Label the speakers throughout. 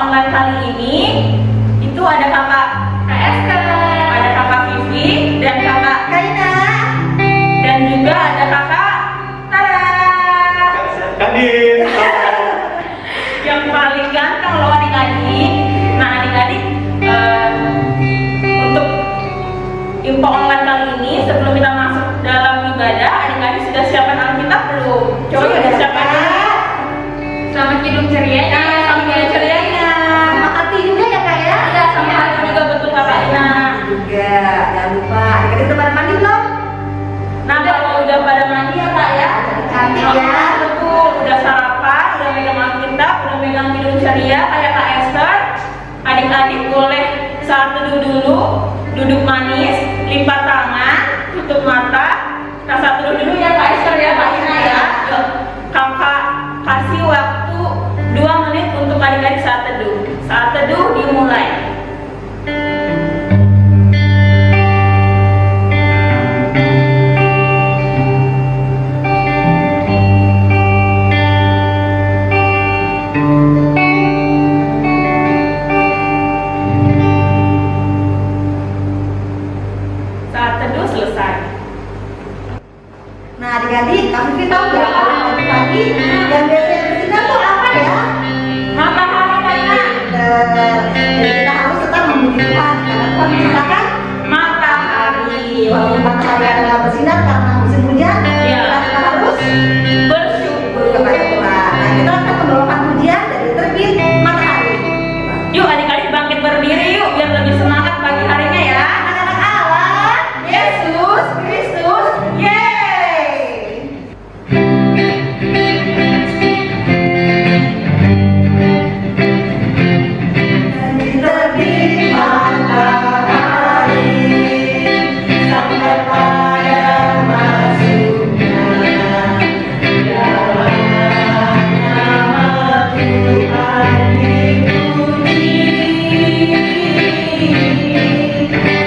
Speaker 1: online kali ini itu ada kakak
Speaker 2: Esther,
Speaker 1: ada kakak Vivi dan kakak
Speaker 3: Kaina,
Speaker 1: dan juga ada kakak Tara
Speaker 4: Kadin.
Speaker 1: yang paling ganteng loh adik-adik. Nah adik-adik, untuk info online kali ini sebelum kita masuk dalam ibadah, adik-adik sudah siapkan Alkitab belum? Coba
Speaker 3: Sudah.
Speaker 1: siapkan dulu.
Speaker 2: selamat hidup ceria.
Speaker 1: Sama kayak cerianya.
Speaker 3: sama hati juga ya kak ya?
Speaker 1: Iya, sama hati juga betul kakak Ina.
Speaker 3: Juga, jangan lupa. Adik-adik udah pada mandi belum?
Speaker 1: Nah kalau udah pada mandi ya kak ya,
Speaker 3: Cantik ya.
Speaker 1: betul, udah sarapan, udah megang Alkitab, udah megang hidup ceria kayak Kak Esther. Adik-adik boleh saat teduh dulu, duduk manis, lipat tangan, tutup mata. Kita saat teduh dulu ya Kak Esther ya Kak Ina ya. Yuk, kakak kasih waktu 2 menit untuk adik-adik saat teduh. Saat teduh dimulai. Saat teduh selesai.
Speaker 3: Nah adik-adik, Kak Vivi tahu nggak kalau pagi-pagi yang biasanya bersinar tuh apa ya?
Speaker 1: Matahari Kak Ina.
Speaker 3: Dan kita harus tetap memuji Tuhan karena Tuhan menciptakan matahari. Walaupun matahari adalah bersinar karena musim hujan,
Speaker 1: Iya.
Speaker 3: kita harus
Speaker 1: Bersyukur.
Speaker 3: kepada Tuhan. Nah kita akan membawakan pujian dari terbit matahari.
Speaker 1: Yuk adik-adik bangkit berdiri yuk biar lebih semangat pagi harinya ya.
Speaker 3: Anak-anak Allah, Yesus Kristus, yeay! Dari terbit matahari sampai pada masuknya dalam nama Tuhan dipuji.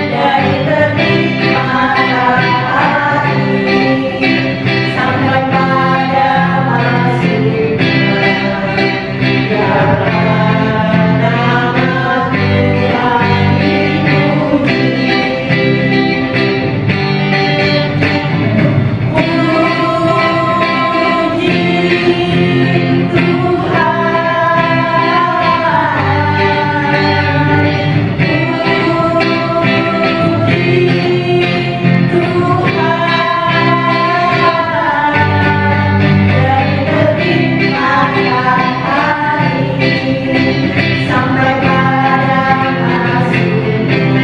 Speaker 3: Dari terbit matahari sampai pada masuknya dalam nama Tuhan dipuji. Sampai pada masuknya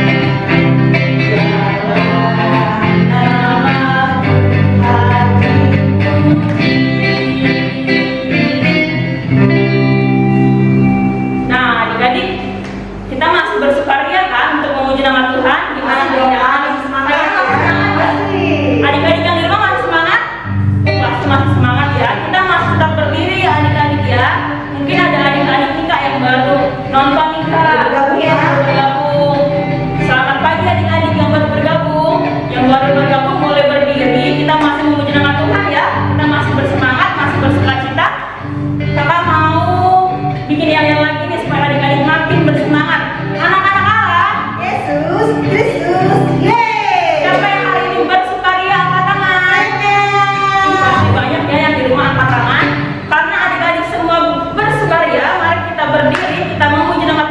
Speaker 3: dalam nama Tuhan dipuji.
Speaker 1: Nah adik-adik, kita masih bersukaria kan untuk memuji nama Tuhan. Gimana
Speaker 3: Masih
Speaker 1: dong?
Speaker 3: dong,
Speaker 1: Masih semangat ya?
Speaker 3: Masih.
Speaker 1: Adik-adik yang di rumah masih semangat? Masih semangat ya. Kita masih tetap berdiri ya adik-adik ya. Mungkin ada adik-adik nih Kak yang baru nonton nih Kak.
Speaker 3: Bergabung ya.
Speaker 1: Bergabung. Selamat pagi adik-adik yang baru bergabung. Yang baru bergabung boleh berdiri. Kita masih memuji nama Tuhan ya. Kita masih bersemangat, masih bersukacita. Kakak mau bikin yang lagi nih supaya adik-adik makin bersemangat. Anak-anak Allah,
Speaker 3: Yesus Kristus, yeay!
Speaker 1: siapa yang hari ini bersukaria angkat tangan? Pasti banyak ya yang di rumah angkat tangan. Karena adik-adik semua bersukaria, mari kita berdiri, kita memuji nama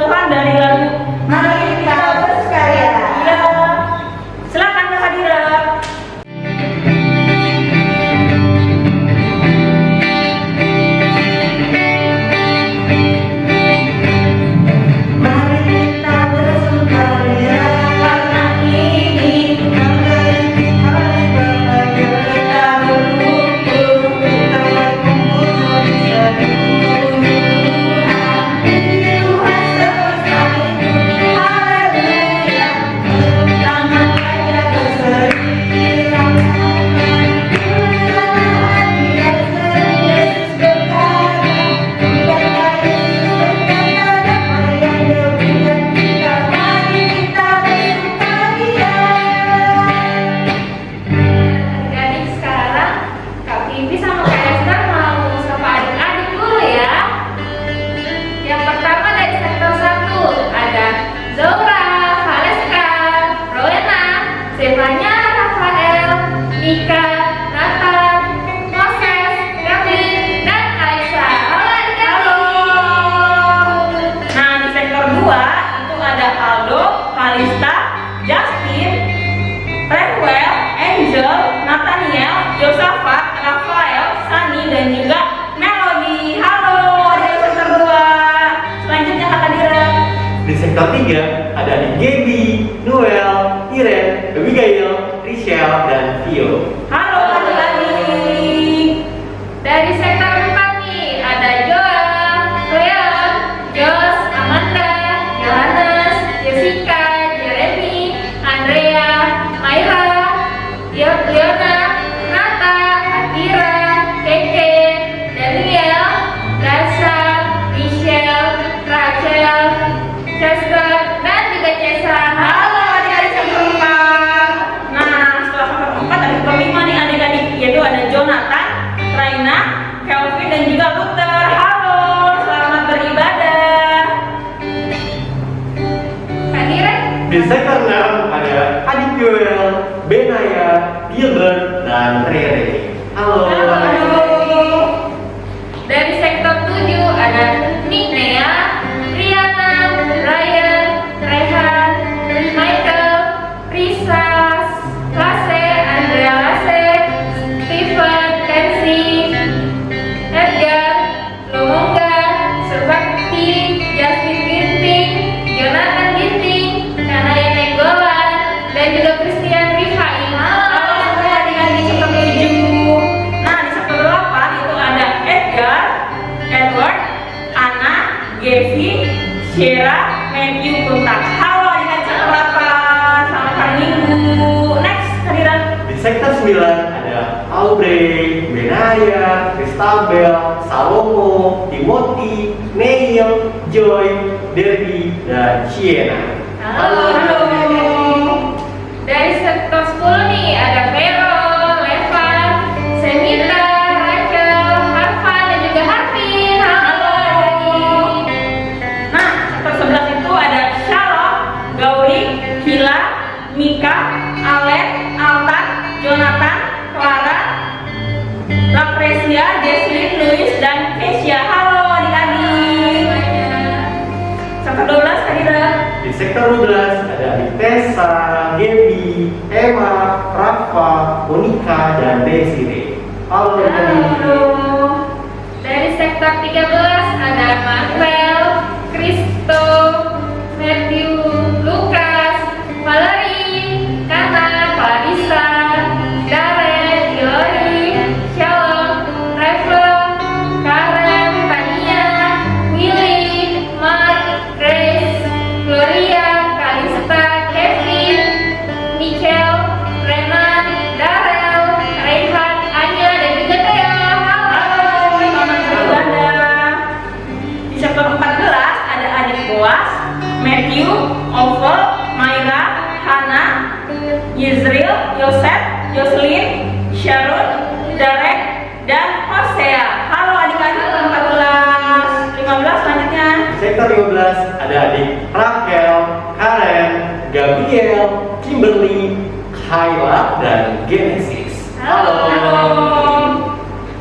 Speaker 4: sektor 3 ada adik Gaby, Noel, Iren, Abigail, Rachel, dan Vio.
Speaker 1: Halo adik-adik.
Speaker 2: Dari sektor 4 nih ada Joel, Leon, Jos, Amanda, Johannes, Jessica, Jeremy, Andrea, Myra, Leona, Nata, Atira, Keke, Daniel, Lasa, Michelle, Rachel, Chester, dan juga Cesa.
Speaker 1: Halo adik-adik sektor 4. Nah, setelah sektor 4 ada sektor 5 nih adik-adik, yaitu ada Jonathan, Raina, Kelvin, dan juga Luther. Halo, selamat beribadah.
Speaker 2: Hadirin,
Speaker 4: Di sektor 6 ada adik Joel, Benaya, Gilbert, dan Rere. Halo.
Speaker 2: dari sektor 7 ada Nicknea, Riana, Ryan, Rehan, Michael, Risa, Lase, Andrea Lase, Steven, Kenzie, Edgar, Lomonga, Surbakti, Justin Ginting, Jonathan Ginting, Kanaya Nenggolan, dan juga Christian Rifai.
Speaker 1: Halo semua adik-adik sektor 7. Nah, di sektor 8 itu ada Edgar, Edward, Anna, Gevi, Shera, Matthew, Kuntak. Halo adik-adik sektor 8. Selamat hari Minggu. Next, hadiran.
Speaker 4: Di sektor 9 ada Aubrey, Benaya, Kristabel, Salomo, Timothy, Neil, Joy, Derby, dan Sienna.
Speaker 1: Halo.
Speaker 2: Dari sektor 10 nih ada Vero, Levan, Semita, Rachel, Harvan, dan juga Harvin. Halo adik-adik.
Speaker 1: Nah, sektor 11 itu ada Shalom, Gauri, Hila, Mika, Alen, Altan, Jonathan, Clara, Lucretia, Jesslyn, Louis, dan Kesia. Halo adik-adik. Sektor 12 hadirin.
Speaker 4: Di sektor 12 ada adik Tessa, Gaby, Emma, Rafa, Monica, dan Desiree. Halo adik-adik.
Speaker 2: Halo. Dari sektor 13 ada Marvel, Kristo, Matthew, Lukas, Valerie, Kana, Clarissa, Darren, Ilori, Shalom, Ravel, Karen, Tania, Willy, Mark, Grace, Gloria, Kalista, Kevin, Michelle, Renan, Darrell, Rehan, Anya, dan juga Theo.
Speaker 1: Halo, selamat beribadah. Di sektor 14 ada adik Boas, Matthew, Oval, Myra, Hana, Yisrael, Yosef, Jocelyn, Sharon, Derek, dan Hosea. Halo adik-adik 14. 15 selanjutnya.
Speaker 4: Di sektor 15 ada adik Raquel, Karen, Gabriel, Kimberly, Kayla, dan Genesis.
Speaker 2: Halo.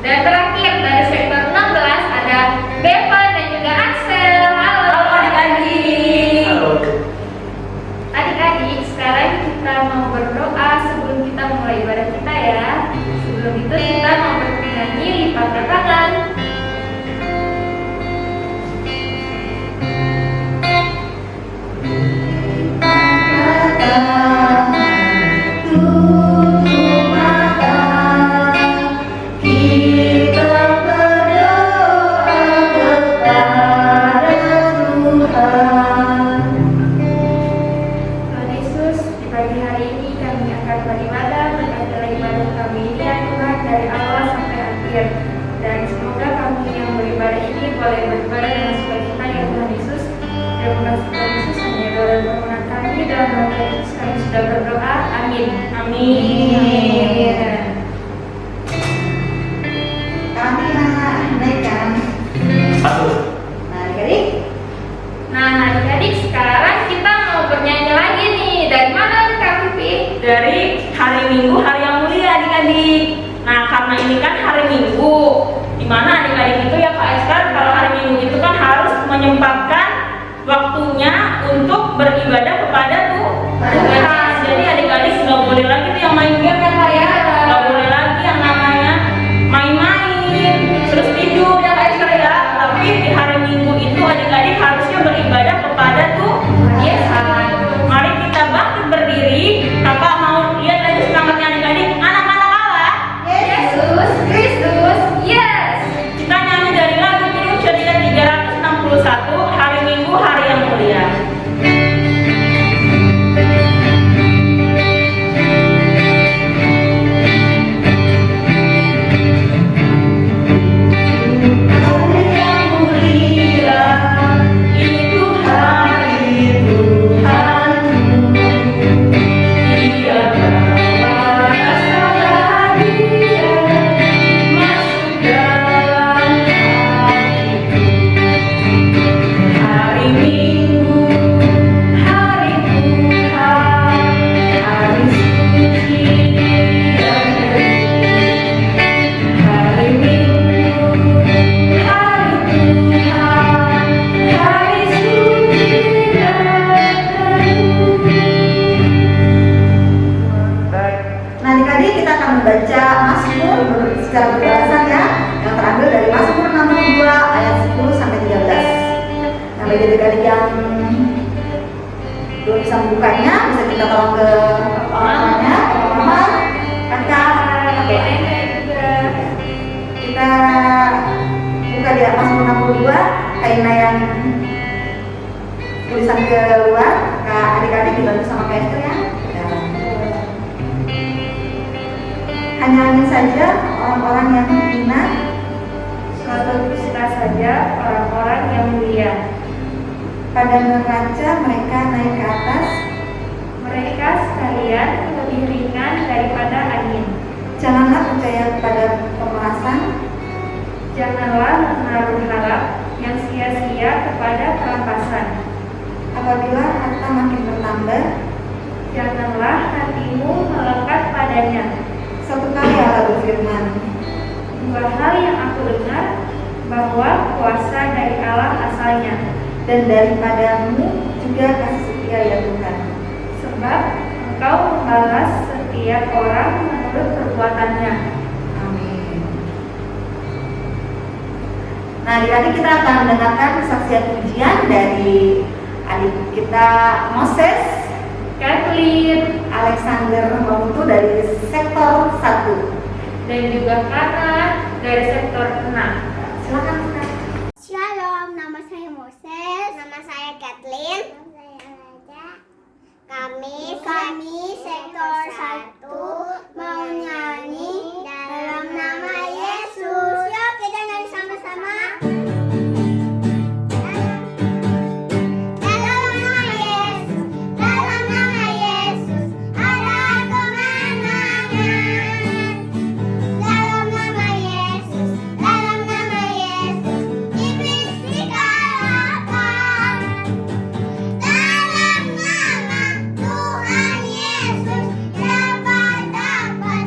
Speaker 2: Dan terakhir dari sektor 16 ada Bevan dan juga Axel. Halo.
Speaker 1: Halo adik-adik.
Speaker 4: Halo.
Speaker 2: Adik-adik, sekarang kita mau berdoa sebelum kita mulai ibadah kita ya. Sebelum itu kita mau bernyanyi lipat tangan.
Speaker 3: Tutup mata, kita berdoa kepada Tuhan.
Speaker 2: Tuhan Yesus, di pagi hari ini kami akan beribadah, berkatilah ibadah kami ini ya Tuhan, dari awal sampai akhir. Dan semoga kami yang beribadah ini boleh beribadah dengan sukacita ya Tuhan Yesus. Terima kasih Tuhan Yesus, hanya doa dan permohonan kami dalam nama Yesus kami sudah berdoa. Amin.
Speaker 1: Amin.
Speaker 3: Kami naikkan.
Speaker 4: Satu.
Speaker 3: Nah, adik-adik,
Speaker 2: Nah adik-adik, sekarang kita mau bernyanyi lagi nih. Dari mana nih Kak Pipi?
Speaker 1: Dari hari Minggu, hari yang mulia adik-adik. Nah, karena ini kan hari Minggu, dimana adik-adik itu ya Kak Eskar, kalau hari Minggu itu kan harus menyempatkan waktunya untuk beribadah kepada Tuhan. Jadi adik-adik nggak boleh lagi tuh yang main game ya Kak ya, nggak boleh lagi yang namanya main-main terus tidur ya Kak Eskar ya. Tapi di hari Minggu itu adik-adik harusnya beribadah kepada Tuhan.
Speaker 3: bagi adik-adik yang belum bisa membukanya, bisa kita tolong ke orang tuanya, mama, kakak,
Speaker 2: Oke, nenek juga.
Speaker 3: kita buka di atas 62 kainnya yang tulisan keluar, kak adik-adik dibantu sama Kak Esther ya. Hanya angin saja orang-orang yang hina,
Speaker 2: Suatu dusta saja orang-orang yang mulia.
Speaker 3: pada neraca mereka naik ke atas.
Speaker 2: Mereka sekalian lebih ringan daripada angin.
Speaker 3: Janganlah percaya kepada pemerasan,
Speaker 2: Janganlah menaruh harap yang sia-sia kepada perampasan.
Speaker 3: apabila harta makin bertambah.
Speaker 2: Janganlah hatimu melekat padanya.
Speaker 3: Satu kali Allah berfirman,
Speaker 2: Dua hal yang aku dengar, bahwa kuasa dari Allah asalnya,
Speaker 3: dan daripadamu juga kasih setia ya Tuhan.
Speaker 2: sebab Engkau membalas setiap orang menurut perbuatannya.
Speaker 3: Amin. Nah, adik-adik kita akan mendengarkan kesaksian pujian dari adik kita Moses
Speaker 2: Kathleen
Speaker 3: Alexander Mamutu dari sektor 1.
Speaker 2: dan juga Kana dari sektor 6.
Speaker 3: Silakan Kak.
Speaker 5: Shalom, nama saya Moses. Nama saya Kathleen. Nama saya Raja. Kami sektor 1 mau nyanyi dalam nama Yesus. Yuk kita nyanyi sama-sama. Dalam nama Yesus, dalam nama Yesus ada kemenangan. Dalam nama Yesus, dalam nama Yesus iblis dikalahkan. Dalam nama Tuhan Yesus dapat melawan.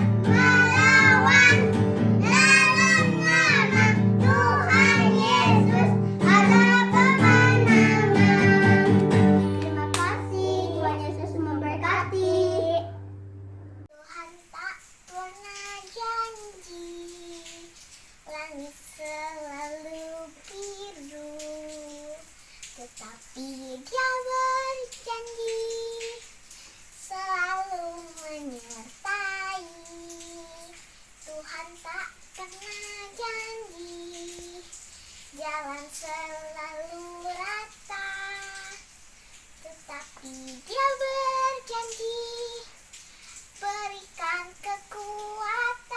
Speaker 5: Dalam nama Tuhan Yesus ada kemenangan. Terima kasih, Tuhan Yesus memberkati. Tuhan tak pernah janji, langit selalu biru, tetapi Dia berjanji selalu menyertai. Tuhan tak pernah janji, jalan selalu rata, tetapi Dia berjanji berikan kekuatan.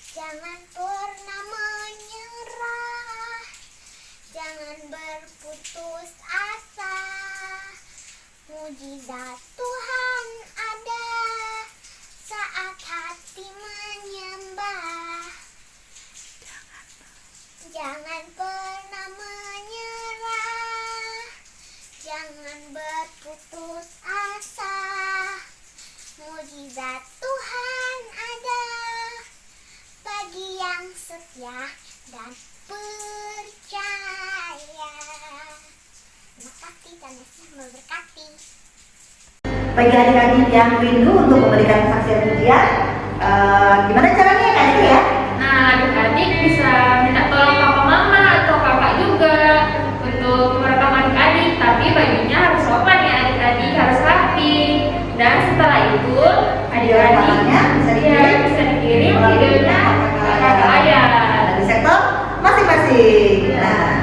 Speaker 5: Jangan pernah menyerah, jangan berputus asa. Mujizat Tuhan ada saat hati menyembah. Jangan pernah menyerah, jangan berputus asa. Mujizat Tuhan ada bagi yang setia dan percaya. Terima kasih, Tuhan Yesus memberkati.
Speaker 3: Bagi adik-adik yang rindu untuk memberikan kesaksian pujian, gimana caranya ya Kak Esther ya?
Speaker 2: Nah, adik-adik bisa minta tolong papa mama atau kakak juga untuk merekam adik-adik, tapi bajunya harus sopan ya adik-adik, harus rapi. Dan setelah itu adik-adik
Speaker 3: Rekamannya bisa dikirim.
Speaker 2: ya, bisa dikirim videonya ke kakak ayah.
Speaker 3: Dari sektor masing-masing. Nah,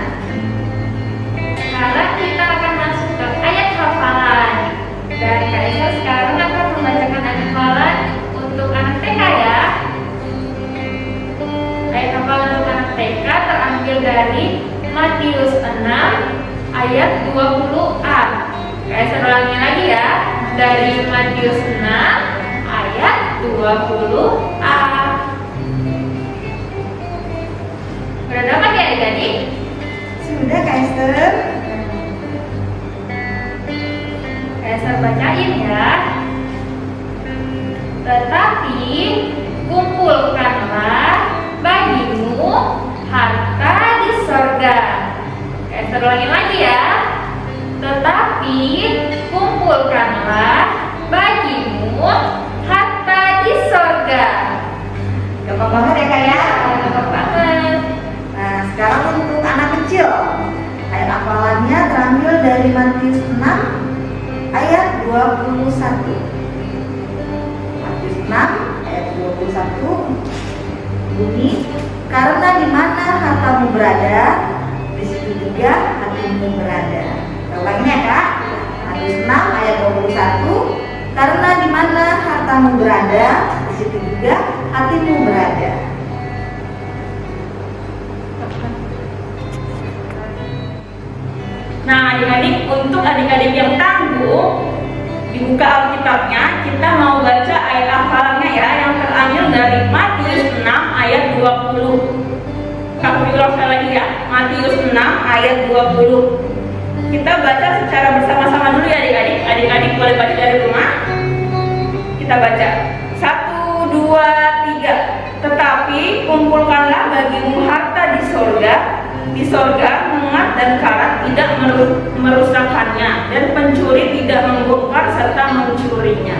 Speaker 2: Sekarang kita akan masuk ke ayat hafalan. Dan Kak Esa sekarang akan membacakan ayat hafalan untuk anak TK ya. Ayat hafalan untuk anak TK terambil dari Matius 6 ayat 20a. Kak Esa ulangi lagi ya. Dari Matius 6 ayat 20a. Sudah dapat ya adik-adik?
Speaker 3: sudah Kak Esther.
Speaker 2: Saya bacain ya. Tetapi kumpulkanlah bagimu harta di sorga. Saya ulangi lagi ya. Tetapi kumpulkanlah bagimu harta di sorga.
Speaker 3: Gampang banget ya Kak ya.
Speaker 2: Gampang banget.
Speaker 3: Nah, sekarang untuk anak kecil, ayat apa dari Matius 6 ayat 21. Matius 6 ayat 21 bunyi, karena di mana hartamu berada, di situ juga hatimu berada. Ulangnya ya Kak. Matius 6 ayat 21, karena di mana hartamu berada, di situ juga hatimu berada.
Speaker 1: Nah, adik-adik, untuk adik-adik yang tangguh, dibuka Alkitabnya, kita mau baca ayat hafalannya ya, yang terambil dari Matius 6 ayat 20. Aku ulang sekali lagi ya, Matius 6 ayat 20. Kita baca secara bersama-sama dulu ya adik-adik. Adik-adik boleh baca dari rumah. Kita baca. 1, 2, 3. Tetapi kumpulkanlah bagimu harta di sorga mengat dan karat tidak merusakkannya, dan pencuri tidak membongkar serta mencurinya.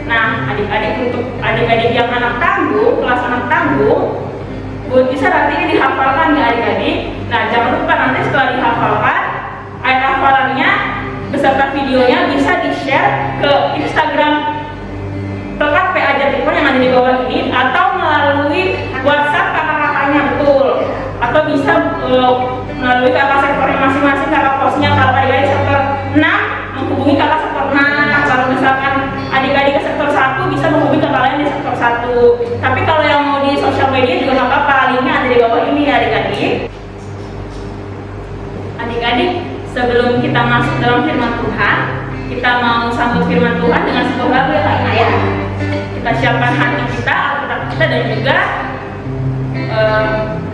Speaker 1: Nah, adik-adik, untuk adik-adik yang anak tangguh, kelas anak tangguh, bisa nantinya dihafalkan ya adik-adik. Nah, jangan lupa nanti setelah dihafalkan, ayat hafalannya beserta videonya bisa di-share ke Instagram Pelkat PA Jatimur yang ada di bawah ini, atau melalui WhatsApp kakak-kakaknya, betul. Atau bisa melalui kakak sektornya masing-masing, kakak posnya. Kalau adik-adik sektor 6 menghubungi kakak sektor 6, kalau misalkan adik-adik ke sektor 1 bisa menghubungi kakak lain di sektor 1. Tapi kalau yang mau di sosial media juga nggak apa-apa, linknya ada di bawah ini ya adik-adik. Adik-adik, sebelum kita masuk dalam firman Tuhan, kita mau sambut firman Tuhan dengan sebuah lagu ya Kak ya. Kita siapkan hati kita, Alkitab kita, dan juga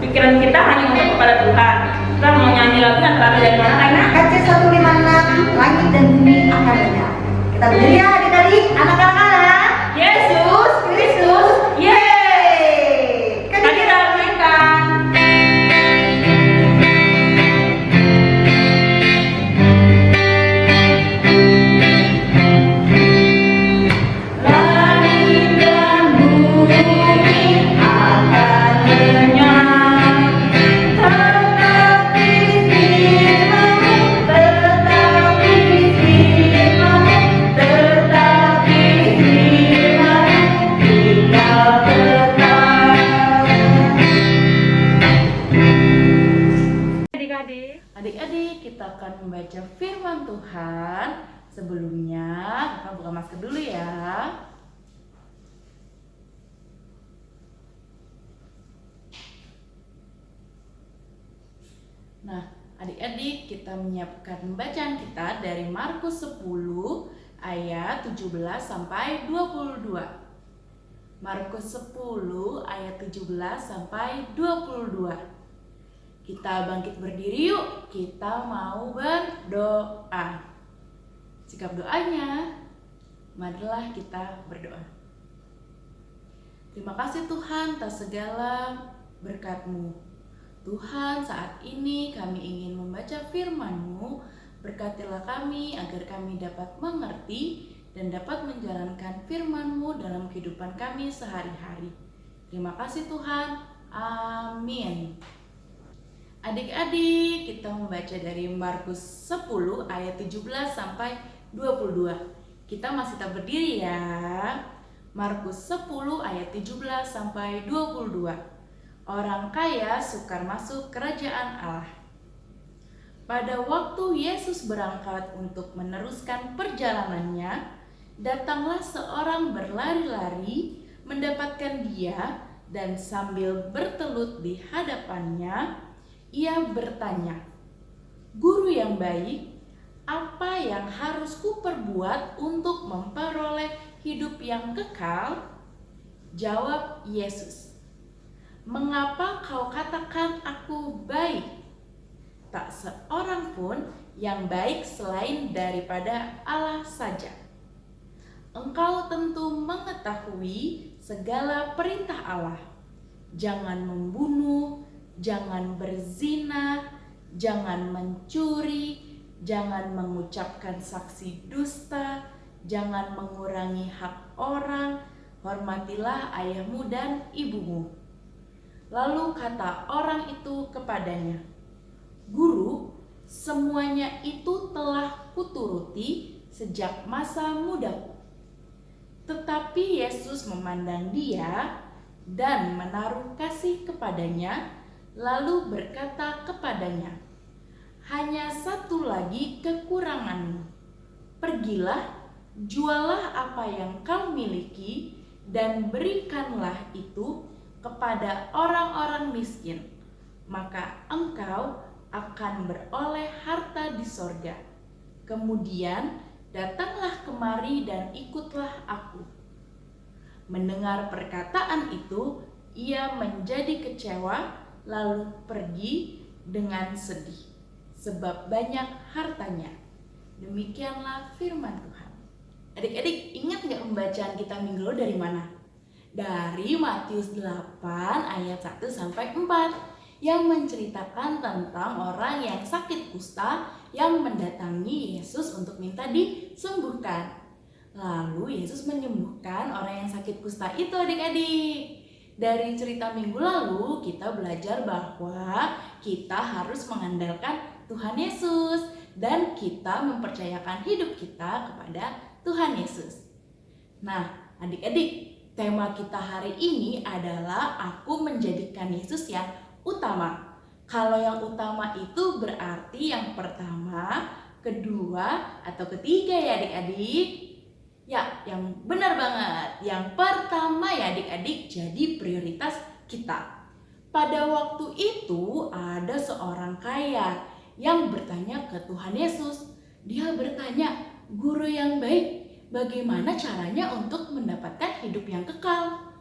Speaker 1: pikiran kita hanya untuk kepada Tuhan. Kita mau nyanyi lagu yang terambil dari mana Kak Ina?
Speaker 3: KC 156, langit dan bumi akan lenyap. Kita berdiri ya adik-adik, anak-anak.
Speaker 1: Yesus Kristus, yeay! Kan kita mainkan. Langit dan bumi akan lenyap, tetapi firman-Mu, tetapi firman-Mu, tetapi firman-Mu tinggal tetap.
Speaker 6: Adik-adik, kita akan membaca firman Tuhan. Sebelumnya, kakak buka masker dulu ya. Nah, adik-adik, kita menyiapkan bacaan kita dari Markus 10 ayat 17 sampai 22. Markus 10 ayat 17 sampai 22. Kita bangkit berdiri yuk, kita mau berdoa. Sikap doanya, marilah kita berdoa. Terima kasih Tuhan atas segala berkat-Mu. Tuhan, saat ini kami ingin membaca firman-Mu. Berkatilah kami agar kami dapat mengerti dan dapat menjalankan firman-Mu dalam kehidupan kami sehari-hari. Terima kasih Tuhan. Amin. Adik-adik, kita membaca dari Markus 10 ayat 17 sampai 22. Kita masih tetap berdiri ya. Markus 10 ayat 17 sampai 22. Orang kaya sukar masuk kerajaan Allah. Pada waktu Yesus berangkat untuk meneruskan perjalanannya, datanglah seorang berlari-lari mendapatkan dia, dan sambil bertelut di hadapannya, ia bertanya, "Guru yang baik, apa yang harus kuperbuat untuk memperoleh hidup yang kekal?" Jawab Yesus, "Mengapa kau katakan aku baik? Tak seorang pun yang baik selain daripada Allah saja. Engkau tentu mengetahui segala perintah Allah. Jangan membunuh, jangan berzina, jangan mencuri, jangan mengucapkan saksi dusta, jangan mengurangi hak orang, hormatilah ayahmu dan ibumu." Lalu kata orang itu kepadanya, "Guru, semuanya itu telah kuturuti sejak masa mudaku. Tetapi Yesus memandang dia dan menaruh kasih kepadanya, lalu berkata kepadanya, hanya satu lagi kekuranganmu. Pergilah, jualah apa yang kau miliki dan berikanlah itu kepada orang-orang miskin, maka engkau akan beroleh harta di sorga. Kemudian datanglah kemari dan ikutlah aku. Mendengar perkataan itu, ia menjadi kecewa, lalu pergi dengan sedih, sebab banyak hartanya. Demikianlah firman Tuhan. Adik-adik, ingat nggak pembacaan kita minggu lalu dari mana? Dari Matius 8 ayat 1 sampai 4 yang menceritakan tentang orang yang sakit kusta yang mendatangi Yesus untuk minta disembuhkan. Lalu Yesus menyembuhkan orang yang sakit kusta itu, adik-adik. Dari cerita minggu lalu kita belajar bahwa kita harus mengandalkan Tuhan Yesus dan kita mempercayakan hidup kita kepada Tuhan Yesus. Nah, adik-adik, tema kita hari ini adalah aku menjadikan Yesus yang utama. Kalau yang utama itu berarti yang pertama, kedua, atau ketiga ya adik-adik? Ya, yang benar banget. Yang pertama ya adik-adik, jadi prioritas kita. Pada waktu itu ada seorang kaya yang bertanya ke Tuhan Yesus. Dia bertanya, guru yang baik, bagaimana caranya untuk mendapatkan hidup yang kekal?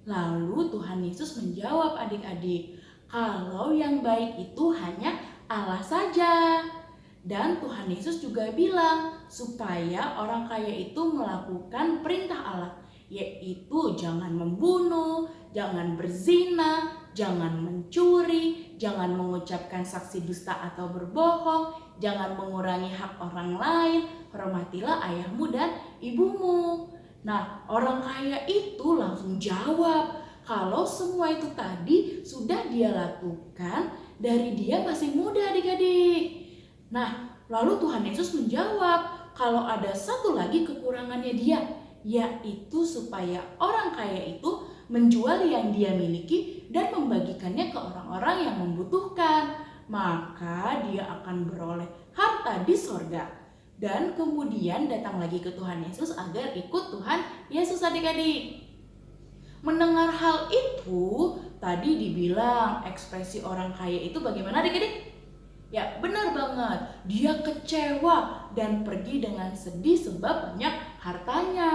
Speaker 6: Lalu Tuhan Yesus menjawab adik-adik, kalau yang baik itu hanya Allah saja. Dan Tuhan Yesus juga bilang supaya orang kaya itu melakukan perintah Allah, yaitu jangan membunuh, jangan berzina, jangan mencuri, jangan mengucapkan saksi dusta atau berbohong, jangan mengurangi hak orang lain, hormatilah ayahmu dan ibumu. Nah, orang kaya itu langsung jawab kalau semua itu tadi sudah dia lakukan dari dia masih muda adik-adik. Nah, lalu Tuhan Yesus menjawab kalau ada satu lagi kekurangannya dia, yaitu supaya orang kaya itu menjual yang dia miliki dan membagikannya ke orang-orang yang membutuhkan. Maka dia akan beroleh harta di sorga. Dan kemudian datang lagi ke Tuhan Yesus agar ikut Tuhan Yesus adik-adik. Mendengar hal itu, tadi dibilang ekspresi orang kaya itu bagaimana adik-adik? Ya benar banget, dia kecewa dan pergi dengan sedih sebab banyak hartanya.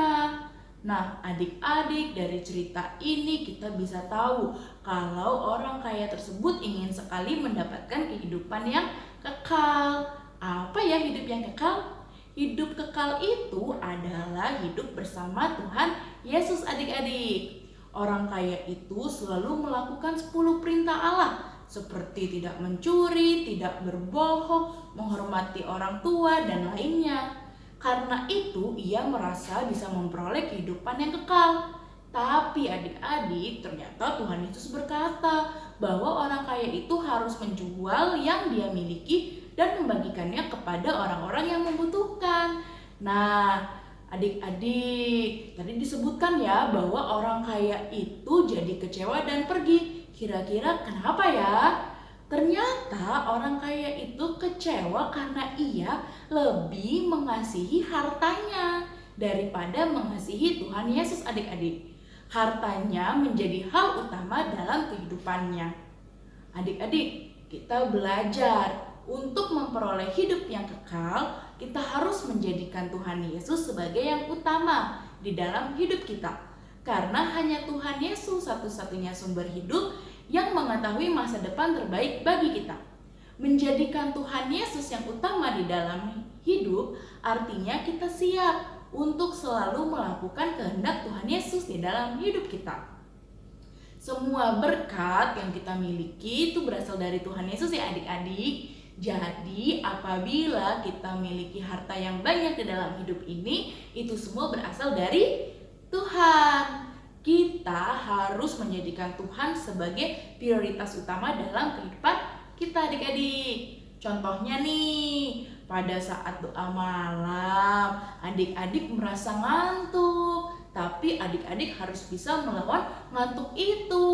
Speaker 6: Nah adik-adik, dari cerita ini kita bisa tahu kalau orang kaya tersebut ingin sekali mendapatkan kehidupan yang kekal. Apa ya hidup yang kekal? Hidup kekal itu adalah hidup bersama Tuhan Yesus adik-adik. Orang kaya itu selalu melakukan 10 perintah Allah, seperti tidak mencuri, tidak berbohong, menghormati orang tua, dan lainnya. Karena itu ia merasa bisa memperoleh kehidupan yang kekal. Tapi adik-adik, ternyata Tuhan Yesus berkata bahwa orang kaya itu harus menjual yang dia miliki dan membagikannya kepada orang-orang yang membutuhkan. Nah, adik-adik, tadi disebutkan ya bahwa orang kaya itu jadi kecewa dan pergi. Kira-kira kenapa ya? Ternyata orang kaya itu kecewa karena ia lebih mengasihi hartanya daripada mengasihi Tuhan Yesus adik-adik. Hartanya menjadi hal utama dalam kehidupannya. Adik-adik, kita belajar untuk memperoleh hidup yang kekal, kita harus menjadikan Tuhan Yesus sebagai yang utama di dalam hidup kita. Karena hanya Tuhan Yesus satu-satunya sumber hidup yang mengetahui masa depan terbaik bagi kita. Menjadikan Tuhan Yesus yang utama di dalam hidup artinya kita siap untuk selalu melakukan kehendak Tuhan Yesus di dalam hidup kita. Semua berkat yang kita miliki itu berasal dari Tuhan Yesus ya adik-adik. Jadi apabila kita miliki harta yang banyak di dalam hidup ini, itu semua berasal dari Tuhan. Kita harus menjadikan Tuhan sebagai prioritas utama dalam kehidupan kita adik-adik. Contohnya nih, pada saat doa malam, adik-adik merasa ngantuk, tapi adik-adik harus bisa melawan ngantuk itu.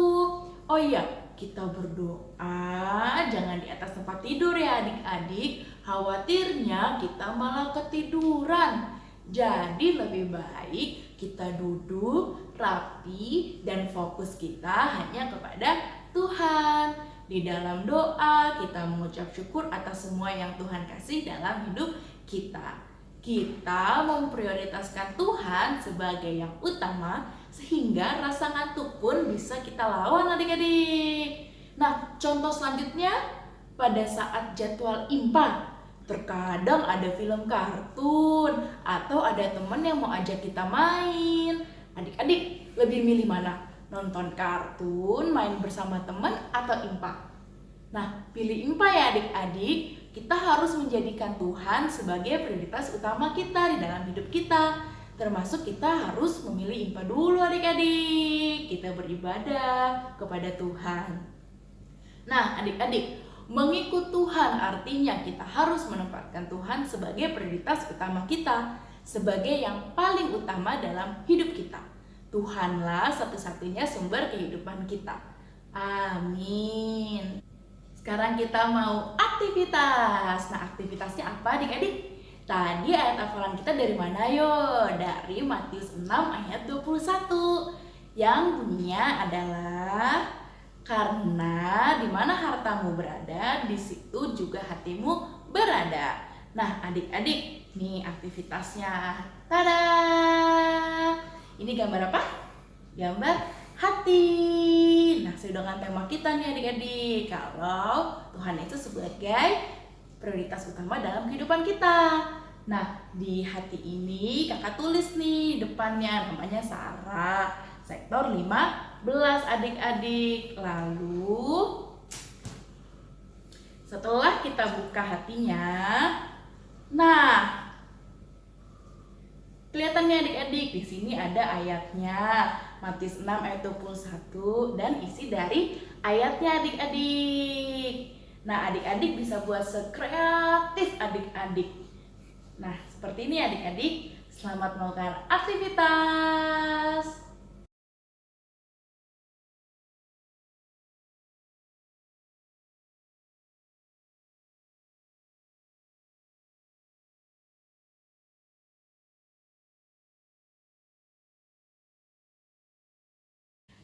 Speaker 6: Oh iya, kita berdoa jangan di atas tempat tidur ya adik-adik, khawatirnya kita malah ketiduran. Jadi lebih baik kita duduk rapi dan fokus kita hanya kepada Tuhan. Di dalam doa kita mengucap syukur atas semua yang Tuhan kasih dalam hidup kita. Kita memprioritaskan Tuhan sebagai yang utama sehingga rasa ngantuk pun bisa kita lawan adik-adik. Nah, contoh selanjutnya pada saat jadwal IMPA. Terkadang ada film kartun atau ada teman yang mau ajak kita main. Adik-adik lebih milih mana? Nonton kartun, main bersama teman, atau IMPA? Nah, pilih IMPA ya adik-adik. Kita harus menjadikan Tuhan sebagai prioritas utama kita di dalam hidup kita. Termasuk kita harus memilih IMPA dulu adik-adik. Kita beribadah kepada Tuhan. Nah, adik-adik, mengikut Tuhan artinya kita harus menempatkan Tuhan sebagai prioritas utama kita, sebagai yang paling utama dalam hidup kita. Tuhanlah satu-satunya sumber kehidupan kita. Amin. Sekarang kita mau aktivitas. Nah, aktivitasnya apa adik-adik? Tadi ayat hafalan kita dari mana yo? Dari Matius 6 ayat 21. Yang bunyinya adalah, karena di mana hartamu berada, di situ juga hatimu berada. Nah, adik-adik, nih aktivitasnya. Tada! Ini gambar apa? Gambar hati. Nah, sesuai dengan tema kita nih adik-adik, kalau Tuhan itu sebagai prioritas utama dalam kehidupan kita. Nah, di hati ini kakak tulis nih depannya, namanya Sarah, sektor 15 adik-adik. Lalu setelah kita buka hatinya, nah kelihatannya adik-adik, di sini ada ayatnya, Matius 6 ayat 21 dan isi dari ayatnya adik-adik. Nah, adik-adik bisa buat sekreatif adik-adik. Nah, seperti ini adik-adik. Selamat melakukan aktivitas.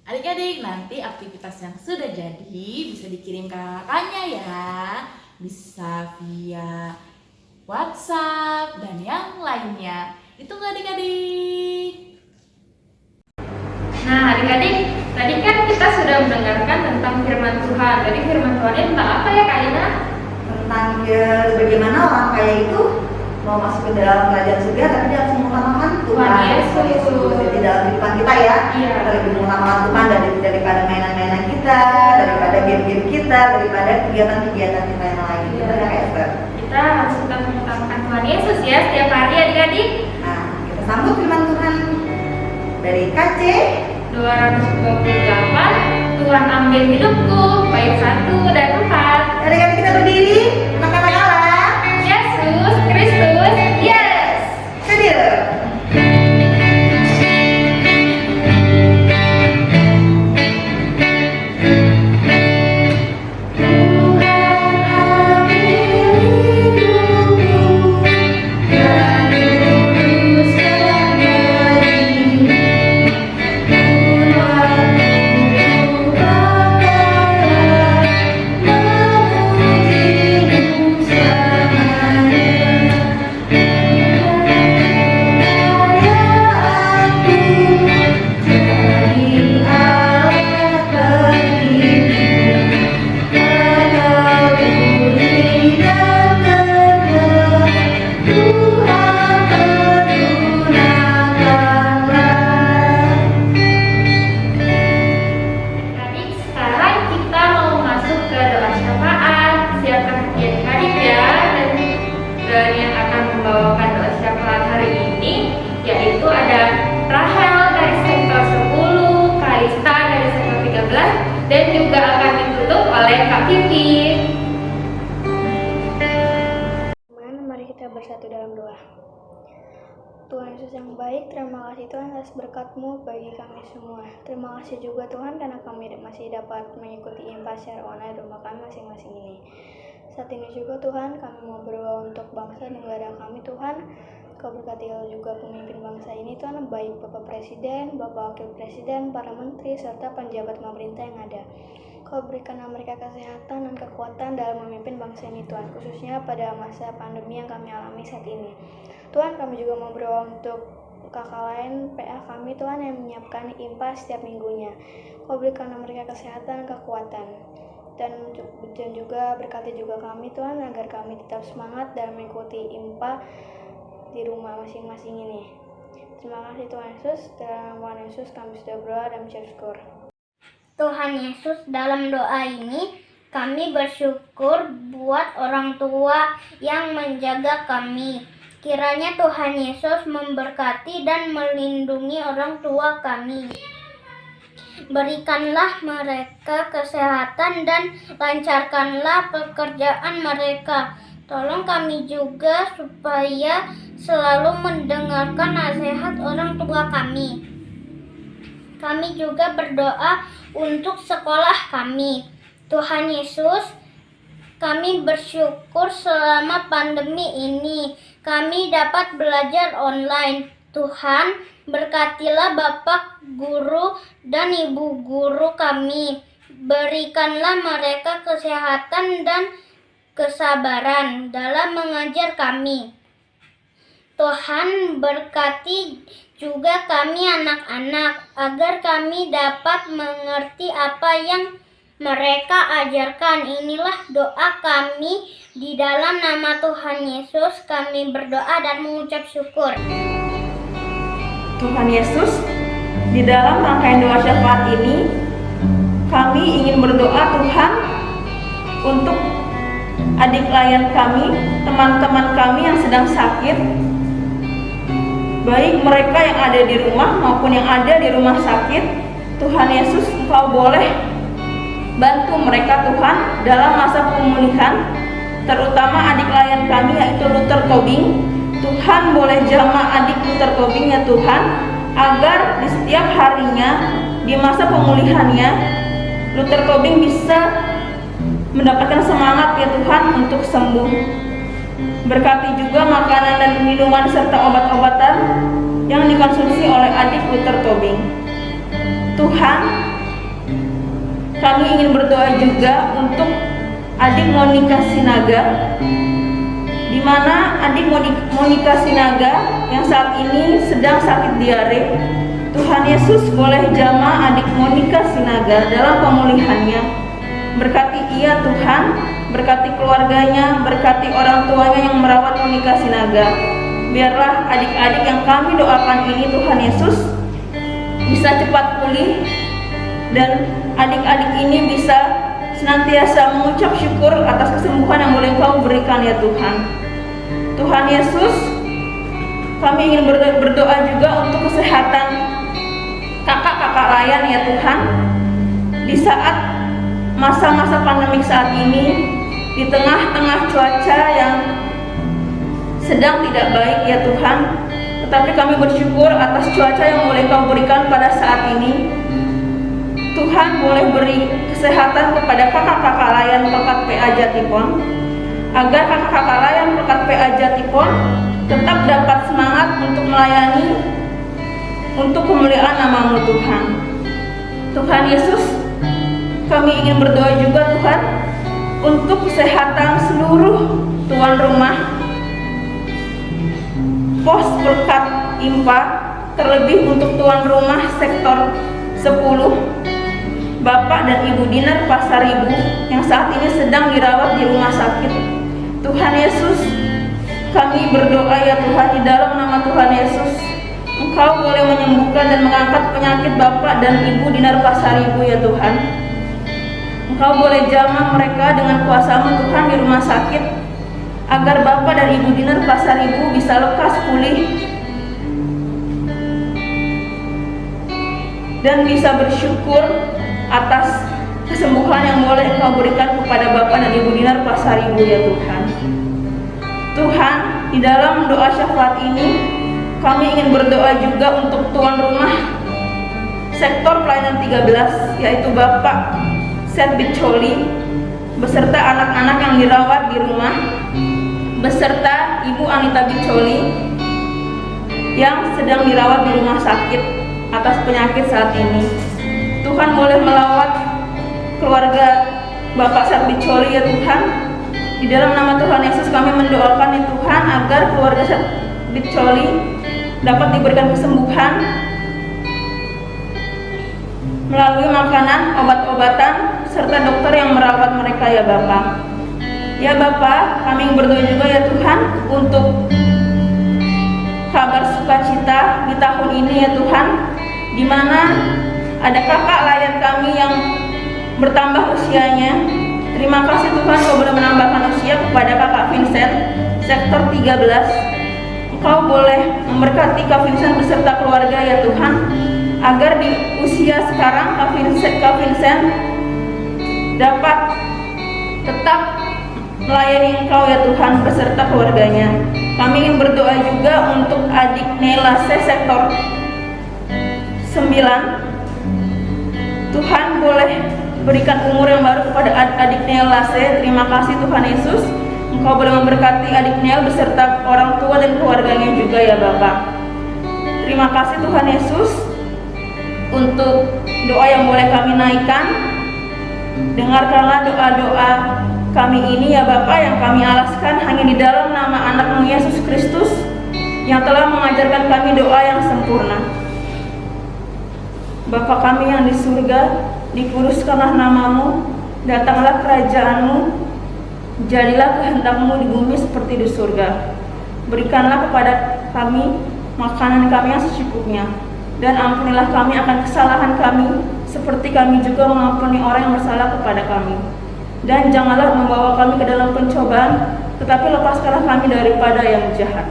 Speaker 6: Adik-adik, nanti aktivitas yang sudah jadi bisa dikirim ke kakaknya ya. Bisa via WhatsApp dan yang lainnya. Itu nggak adik-adik?
Speaker 2: Nah, adik-adik, tadi kan kita sudah mendengarkan tentang firman Tuhan. Tadi firman Tuhan tentang apa ya, Kak Ina?
Speaker 3: Tentang bagaimana orang kaya itu mau masuk ke dalam kerajaan surga, tapi dia harus mengutamakan Tuhan Yesus. Jadi dalam kehidupan kita ya,
Speaker 2: Iya.
Speaker 3: kita lebih mengutamakan Tuhan daripada mainan-mainan kita, daripada game-game kita, daripada kegiatan-kegiatan kita yang lain.
Speaker 2: Iya.
Speaker 3: Benar nggak, Esther?
Speaker 2: Kita harus tetap mengutamakan Tuhan Yesus ya setiap hari adik-adik.
Speaker 3: Nah, kita sambut firman Tuhan dari KC
Speaker 2: 228, Tuhan ambil hidupku, bait 1 dan 4.
Speaker 3: Adik-adik kita berdiri, kata-kata Allah,
Speaker 2: Yesus Kristus, yes.
Speaker 3: hadir.
Speaker 2: kita bersatu dalam doa. Tuhan Yesus yang baik, terima kasih Tuhan atas berkat-Mu bagi kami semua. Terima kasih juga Tuhan karena kami masih dapat mengikuti IMPA secara online rumah kami masing-masing ini. Saat ini juga Tuhan kami mau berdoa untuk bangsa negara kami Tuhan. Kau berkati juga pemimpin bangsa ini Tuhan, baik Bapak Presiden, Bapak Wakil Presiden, para menteri, serta penjabat pemerintah yang ada. Kau berikanlah mereka kesehatan dan kekuatan dalam memimpin bangsa ini Tuhan, khususnya pada masa pandemi yang kami alami saat ini. Tuhan, kami juga mau berdoa untuk kakak lain PA kami Tuhan yang menyiapkan IMPA setiap minggunya. Kau berikanlah mereka kesehatan dan kekuatan. Dan juga berkati juga kami Tuhan agar kami tetap semangat dalam mengikuti IMPA di rumah masing-masing ini. Terima kasih Tuhan Yesus, dalam nama Yesus kami sudah berdoa dan bersyukur.
Speaker 5: Tuhan Yesus, dalam doa ini kami bersyukur buat orang tua yang menjaga kami. Kiranya Tuhan Yesus memberkati dan melindungi orang tua kami. Berikanlah mereka kesehatan dan lancarkanlah pekerjaan mereka. Tolong kami juga supaya selalu mendengarkan nasihat orang tua kami. Kami juga berdoa untuk sekolah kami. Tuhan Yesus, kami bersyukur selama pandemi ini kami dapat belajar online. Tuhan, berkatilah Bapak guru dan Ibu guru kami. Berikanlah mereka kesehatan dan kesabaran dalam mengajar kami. Tuhan, berkati juga kami anak-anak agar kami dapat mengerti apa yang mereka ajarkan. Inilah doa kami di dalam nama Tuhan Yesus. Kami berdoa dan mengucap syukur.
Speaker 1: Tuhan Yesus, di dalam rangkaian doa syafaat ini, kami ingin berdoa Tuhan untuk adik klien kami, teman-teman kami yang sedang sakit, baik mereka yang ada di rumah maupun yang ada di rumah sakit. Tuhan Yesus, Engkau boleh bantu mereka Tuhan dalam masa pemulihan, terutama adik klien kami yaitu Luther Tobing. Tuhan boleh jamah adik Luther Tobing ya Tuhan, agar di setiap harinya di masa pemulihannya Luther Tobing bisa mendapatkan semangat ya Tuhan untuk sembuh. Berkati juga makanan dan minuman serta obat-obatan yang dikonsumsi oleh adik Luther Tobing. Tuhan, kami ingin berdoa juga untuk adik Monica Sinaga, di mana adik Monica Sinaga yang saat ini sedang sakit diare. Tuhan Yesus boleh jamah adik Monica Sinaga dalam pemulihannya. Berkati ia Tuhan, berkati keluarganya, berkati orang tuanya yang merawat Monica Sinaga. Biarlah adik-adik yang kami doakan ini Tuhan Yesus bisa cepat pulih, dan adik-adik ini bisa senantiasa mengucap syukur atas kesembuhan yang boleh Kau berikan ya Tuhan. Tuhan Yesus, kami ingin berdoa juga untuk kesehatan kakak-kakak layan ya Tuhan. Di saat masa-masa pandemik saat ini, di tengah-tengah cuaca yang sedang tidak baik ya Tuhan, tetapi kami bersyukur atas cuaca yang boleh Kau berikan pada saat ini. Tuhan boleh beri kesehatan kepada kakak-kakak layan Pekat PA Jatipon, agar kakak-kakak layan Pekat PA Jatipon tetap dapat semangat untuk melayani untuk kemuliaan nama-Mu Tuhan. Tuhan Yesus, kami ingin berdoa juga Tuhan untuk kesehatan seluruh tuan rumah pos Pekat IMPA, terlebih untuk tuan rumah sektor 10 Bapak dan Ibu Dinar Pasaribu yang saat ini sedang dirawat di rumah sakit. Tuhan Yesus, kami berdoa ya Tuhan, di dalam nama Tuhan Yesus, Engkau boleh menyembuhkan dan mengangkat penyakit Bapak dan Ibu Dinar Pasaribu ya Tuhan. Engkau boleh jamah mereka dengan kuasa-Mu Tuhan di rumah sakit, agar Bapak dan Ibu Dinar Pasaribu bisa lekas pulih dan bisa bersyukur atas kesembuhan yang boleh Engkau berikan kepada Bapak dan Ibu Dinar Pasaribu ya Tuhan. Tuhan, di dalam doa syafaat ini kami ingin berdoa juga untuk tuan rumah sektor pelayanan 13, yaitu Bapak Seth Bicoli beserta anak-anak yang dirawat di rumah, beserta Ibu Anita Bicoli yang sedang dirawat di rumah sakit atas penyakit saat ini. Tuhan boleh melawat keluarga Bapak Seth Bicoli ya Tuhan. Di dalam nama Tuhan Yesus kami mendoakan ya Tuhan agar keluarga Seth Bicoli dapat diberikan kesembuhan melalui makanan, obat-obatan, serta dokter yang merawat mereka ya Bapak. Ya Bapak, kami berdoa juga ya Tuhan untuk kabar sukacita di tahun ini ya Tuhan, di mana ada kakak layan kami yang bertambah usianya. Terima kasih Tuhan Kau boleh menambahkan usia kepada kakak Vincent, sektor 13. Engkau boleh memberkati Kak Vincent beserta keluarga ya Tuhan, agar di usia sekarang Kak Vincent dapat tetap melayani Engkau ya Tuhan beserta keluarganya. Kami ingin berdoa juga untuk adik Nela C sektor 9. Tuhan boleh berikan umur yang baru kepada adik Nela C. Terima kasih Tuhan Yesus, Engkau boleh memberkati adik Nel beserta orang tua dan keluarganya juga ya Bapak. Terima kasih Tuhan Yesus untuk doa yang boleh kami naikkan. Dengarkanlah doa-doa kami ini ya Bapak, yang kami alaskan hanya di dalam nama anak-Mu Yesus Kristus yang telah mengajarkan kami doa yang sempurna. Bapa kami yang di surga, dikuduskanlah nama-Mu, datanglah kerajaan-Mu, jadilah kehendak-Mu di bumi seperti di surga. Berikanlah kepada kami makanan kami yang secukupnya, dan ampunilah kami akan kesalahan kami, seperti kami juga mengampuni orang yang bersalah kepada kami. Dan janganlah membawa kami ke dalam pencobaan, tetapi lepaskanlah kami daripada yang jahat.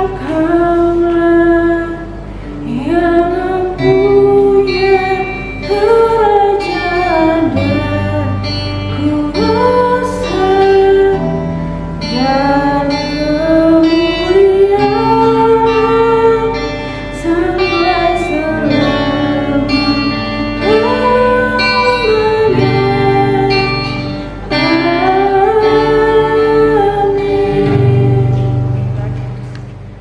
Speaker 1: Engkaulah yang punya kerajaan dan kuasa dan kemuliaan sampai selama-lamanya.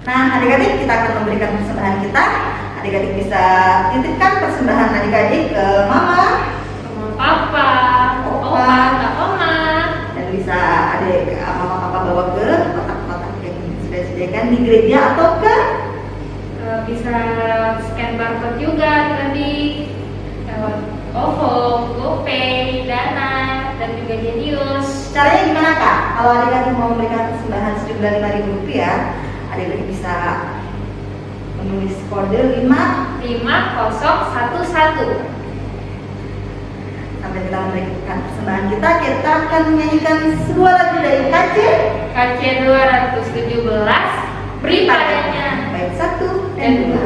Speaker 3: Nah, adik-adik, kita akan memberikan persembahan kita. Adik-adik bisa titipkan persembahan adik-adik ke mama,
Speaker 2: Papa, Oma,
Speaker 3: dan bisa adik mama papa bawa ke kotak-kotak yang sudah disediakan di gereja atau ke
Speaker 2: bisa scan barcode juga tadi lewat OVO, GoPay, Dana, dan juga Jenius.
Speaker 3: caranya gimana Kak? Kalau adik-adik mau memberikan persembahan sejumlah Rp5.000, adik-adik bisa menulis kode
Speaker 2: 5011.
Speaker 3: sampai kita memberikan persembahan kita akan menyanyikan sebuah lagu dari KC
Speaker 2: KC 217, beri padanya.
Speaker 3: baik 1 dan 2.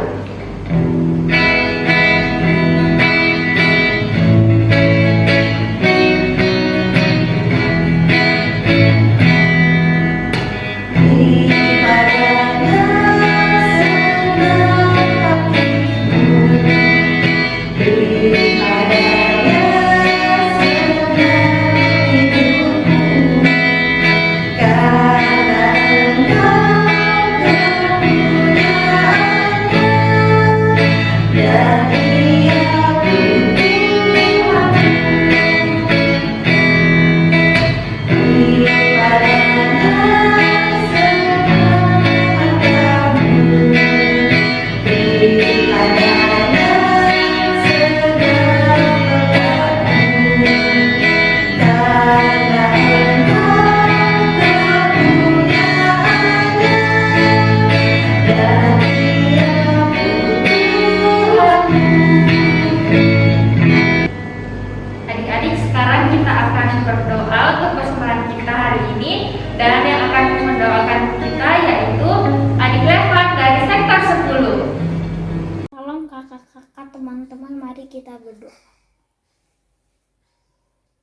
Speaker 2: Adik-adik, sekarang kita akan berdoa untuk persembahan kita hari ini, dan yang akan mendoakan kita yaitu adik Levan dari sektor 10.
Speaker 5: Tolong kakak-kakak, teman-teman, mari kita berdoa.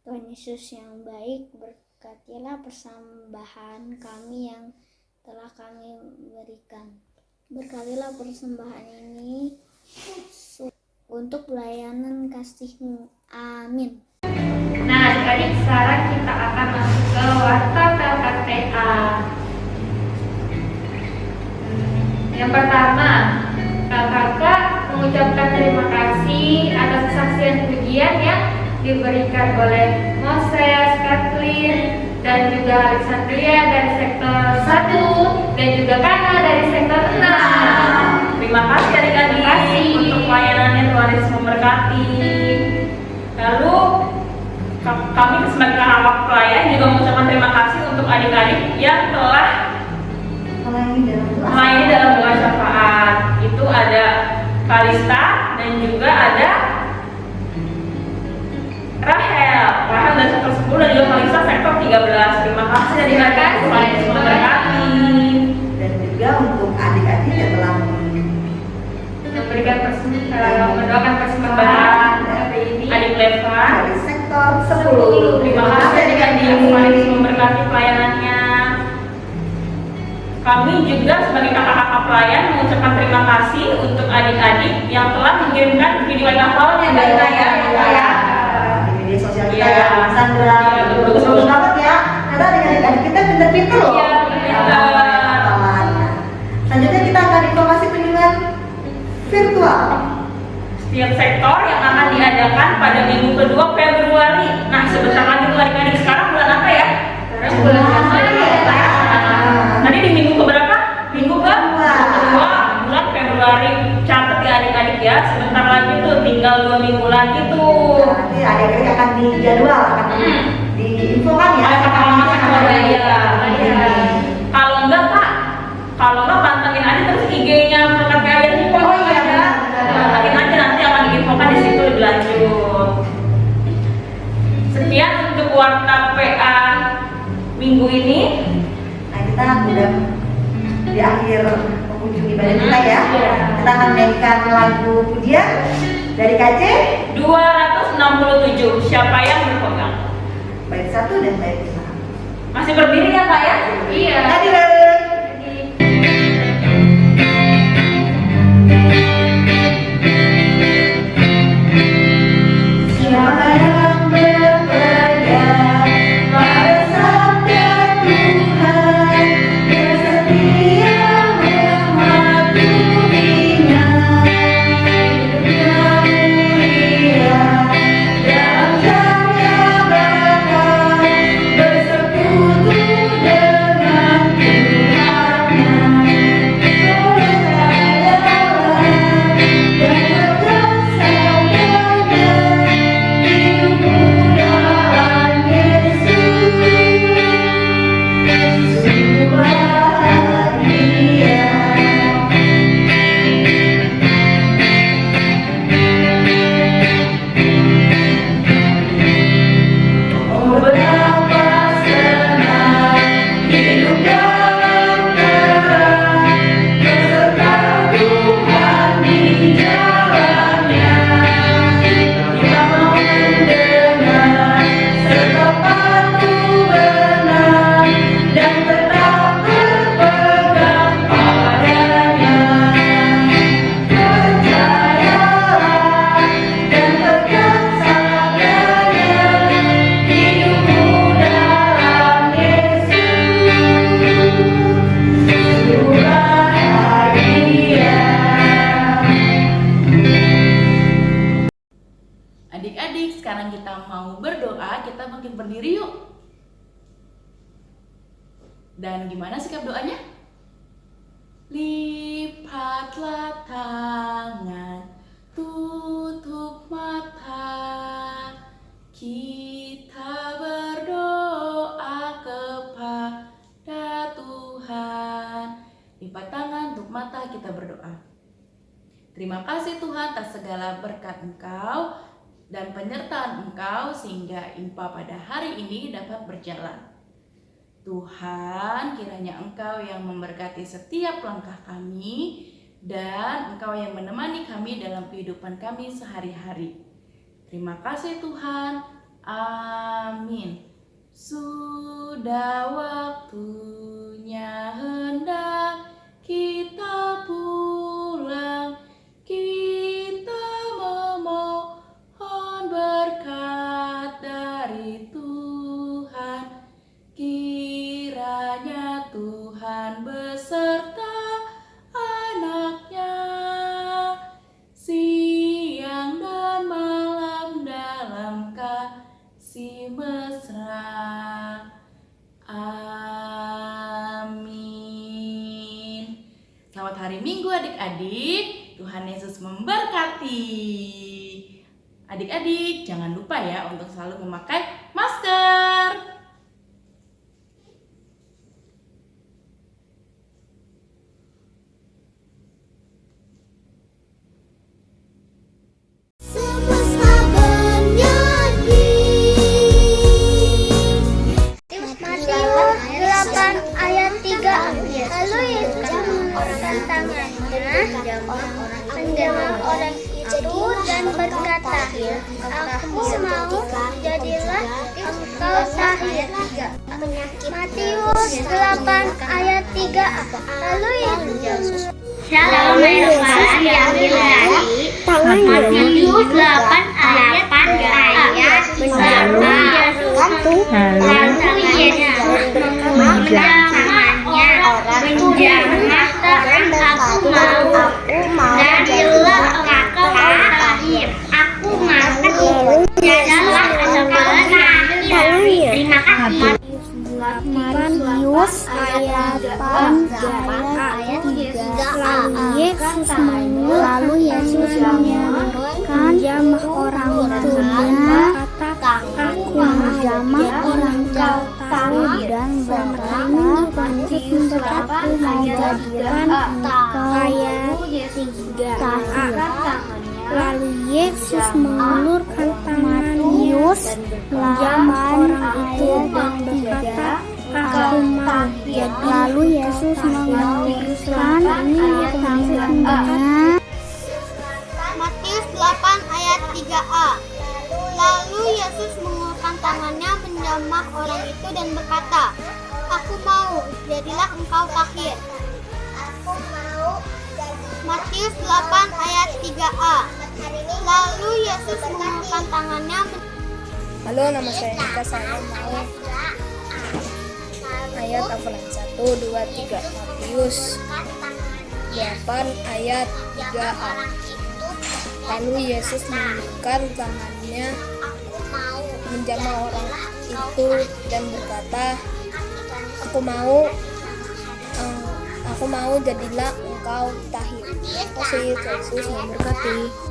Speaker 5: Tuhan Yesus yang baik, berkatilah persembahan kami yang telah kami berikan. Berkatilah persembahan ini untuk pelayanan kasih-Mu. Amin.
Speaker 2: Nah, adik-adik, sekarang kita akan masuk ke warta PLKTA. Yang pertama, kakak mengucapkan terima kasih atas kesaksian pujian yang diberikan oleh Moses, Kathleen, dan juga Alexandria dari sektor 1 dan juga Kana dari sektor 6.
Speaker 1: Terima kasih adik-adik untuk pelayanannya, Tuhan Yesus memberkati. Lalu kami sebagai kakak pelayan juga mengucapkan terima kasih untuk adik-adik yang telah melayani dalam doa syafaat. Itu ada Kalista dan juga ada Rahel dari sektor 10 dan juga Kalista sektor 13. Terima kasih adik-adik, Tuhan Yesus memberkati.
Speaker 3: Dan juga untuk adik-adik yang telah
Speaker 2: Memberikan mendoakan persembahan hari ini.
Speaker 1: Adik Levan
Speaker 3: dari sektor 10.
Speaker 1: terima kasih adik-adik, Tuhan Yesus memberkati pelayanannya. Kami juga sebagai kakak-kakak pelayan mengucapkan terima kasih untuk adik-adik yang telah mengirimkan video hafalnya ke kita ya.
Speaker 3: Di media sosial kita
Speaker 1: Iya.
Speaker 3: ya, Sandra.
Speaker 1: Iya, betul.
Speaker 3: Bagus banget ya. Karena adik-adik kita pintar-pintar loh.
Speaker 1: Iya, pintar.
Speaker 3: Hafalan. Selanjutnya kita akan informasi kunjungan virtual.
Speaker 1: Setiap sektor yang akan diadakan pada minggu kedua Februari. Nah, sebentar lagi tuh adik-adik, sekarang bulan apa ya?
Speaker 2: Sekarang bulan Januari ya, Pak.
Speaker 1: Nanti di minggu keberapa? Minggu kedua bulan Februari. Catat ya adik-adik ya. Sebentar lagi tuh, tinggal 2 minggu lagi tuh.
Speaker 3: Nanti adik-adik akan dijadwal, akan diinfokan ya.
Speaker 1: Ada kakak mama sama ya. Kalau enggak Pak, kalau enggak pantengin aja terus IG-nya Perkat Kalian Info.
Speaker 3: Oh iya,
Speaker 1: ya.
Speaker 3: benar.
Speaker 1: Pantengin aja, nanti akan diinfokan di situ lebih lanjut. Sekian untuk warta PA minggu ini.
Speaker 3: Nah, kita udah di akhir penghujung ibadah kita ya.
Speaker 1: Iya.
Speaker 3: Kita akan mainkan lagu pujian dari KC
Speaker 1: 267. Siapa yang berpegang?
Speaker 3: bait 1 dan bait 5.
Speaker 1: Masih berdiri ya Pak ya?
Speaker 2: Iya.
Speaker 3: Hadir. Siapa yang berpegang pada sabda Tuhan, yang setia mematuhinya, hidupnya mulia dalam cahaya bakal, bersekutu dengan Tuhannya.
Speaker 6: Adik-adik, sekarang kita mau berdoa, kita makin berdiri yuk. Dan gimana sikap doanya? Lipatlah tangan, tutup mata, kita berdoa kepada Tuhan. Lipat tangan, tutup mata, kita berdoa. Terima kasih Tuhan atas segala berkat Engkau dan penyertaan Engkau sehingga IMPA pada hari ini dapat berjalan. Tuhan, kiranya Engkau yang memberkati setiap langkah kami dan Engkau yang menemani kami dalam kehidupan kami sehari-hari. Terima kasih Tuhan. Amin. Amin. Sudah waktunya hendak kita pulang, kita memohon berkat dari Tuhan. Kiranya Tuhan beserta anaknya, siang dan malam dalam kasih mesra. Amin. Selamat hari Minggu adik-adik. Tuhan Yesus memberkati. Adik-adik jangan lupa ya untuk selalu memakai masker.
Speaker 5: Semesta bernyanyi. Matius 8 ayat 3. Lalu Yesus mengulurkan tangannya menjamah orang itu dan berkata, Aku mau, jadilah engkau tahir. Matius 8 ayat 3. Lalu Yesus Shalom Yesus diambil dari Matius 8 ayat 3. Lalu Yesus menjamahnya aku mau jadilah engkau tahir. Aku mau jadilah engkau tahir. Terima kasih.
Speaker 7: Matius ayat 3. Lalu Yesus menurunkan jamah orang itu dan berkata, Aku menjamah orang kau tahu dan berkata untuk mendekatku menjadikan engkau ayat 3. Lalu Yesus mengulurkan tangannya menjamah orang itu dan berkata, Aku mau. Lalu Yesus mengulurkan tangannya.
Speaker 5: Matius 8 ayat 3a. Lalu Yesus mengulurkan tangannya menjamah orang itu dan berkata, Aku mau, jadilah engkau tahir. Matius 8 ayat 3a. Lalu Yesus mengulurkan tangannya.
Speaker 7: Halo, nama saya Nika. Saya mau ayat hafalan 1, 2, 3. Matius 8 ayat 3a. Lalu Yesus mengulurkan tangannya menjamah orang itu dan berkata, Aku mau, jadilah engkau tahir. Terima kasih, Yesus memberkati.